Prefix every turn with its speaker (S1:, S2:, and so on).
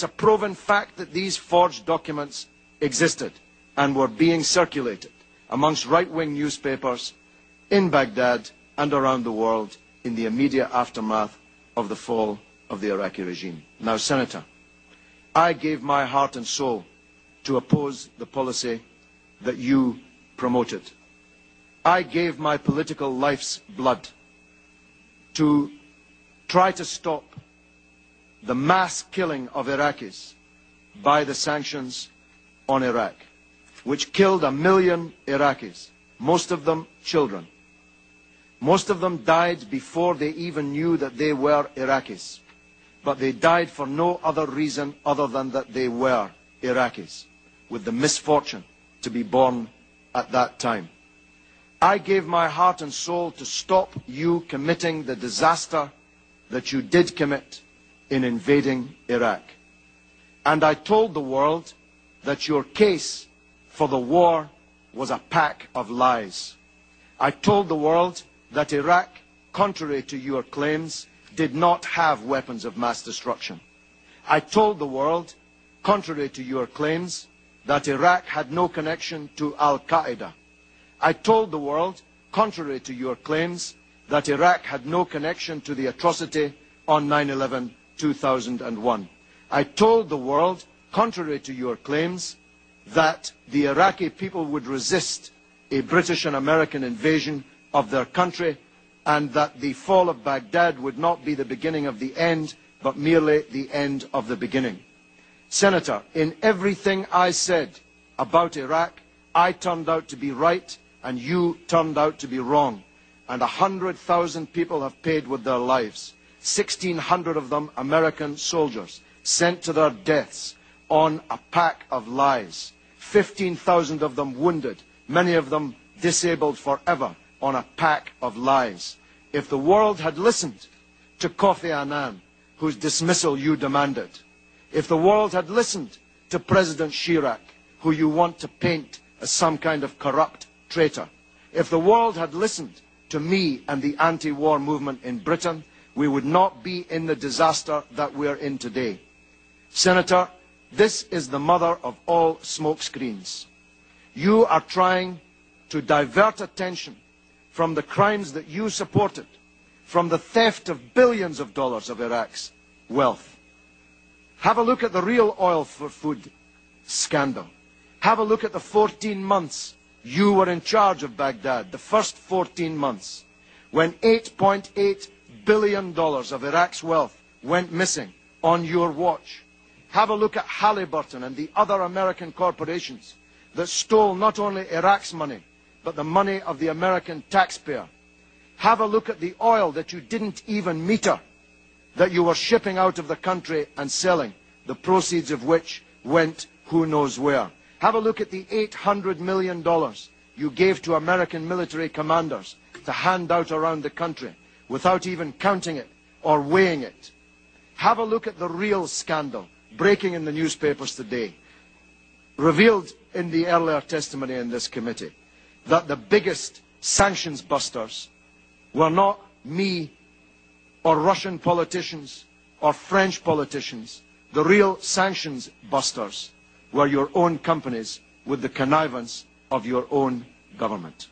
S1: a proven fact that these forged documents existed and were being circulated amongst right-wing newspapers in Baghdad and around the world in the immediate aftermath of the fall of the Iraqi regime. Now, Senator, I gave my heart and soul to oppose the policy that you promoted. I gave my political life's blood to try to stop the mass killing of Iraqis by the sanctions on Iraq, which killed 1 million Iraqis, most of them children. Most of them died before they even knew that they were Iraqis, but they died for no other reason other than that they were Iraqis, with the misfortune to be born at that time. I gave my heart and soul to stop you committing the disaster that you did commit in invading Iraq. And I told the world that your case for the war was a pack of lies. I told the world that Iraq, contrary to your claims, did not have weapons of mass destruction. I told the world, contrary to your claims, that Iraq had no connection to Al-Qaeda. I told the world, contrary to your claims, that Iraq had no connection to the atrocity on 9/11/2001. I told the world, contrary to your claims, that the Iraqi people would resist a British and American invasion of their country, and that the fall of Baghdad would not be the beginning of the end, but merely the end of the beginning. Senator, in everything I said about Iraq, I turned out to be right, and you turned out to be wrong. And 100,000 people have paid with their lives. 1,600 of them American soldiers, sent to their deaths on a pack of lies. 15,000 of them wounded, many of them disabled forever, on a pack of lies. If the world had listened to Kofi Annan, whose dismissal you demanded, if the world had listened to President Chirac, who you want to paint as some kind of corrupt traitor, if the world had listened to me and the anti-war movement in Britain, we would not be in the disaster that we are in today. Senator, this is the mother of all smokescreens. You are trying to divert attention from the crimes that you supported, from the theft of billions of dollars of Iraq's wealth. Have a look at the real oil for food scandal. Have a look at the 14 months you were in charge of Baghdad, the first 14 months, when $8.8 billion of Iraq's wealth went missing on your watch. Have a look at Halliburton and the other American corporations that stole not only Iraq's money, but the money of the American taxpayer. Have a look at the oil that you didn't even meter, that you were shipping out of the country and selling, the proceeds of which went who knows where. Have a look at the $800 million you gave to American military commanders to hand out around the country without even counting it or weighing it. Have a look at the real scandal breaking in the newspapers today, revealed in the earlier testimony in this committee, that the biggest sanctions busters were not me or Russian politicians or French politicians. The real sanctions busters were your own companies with the connivance of your own government.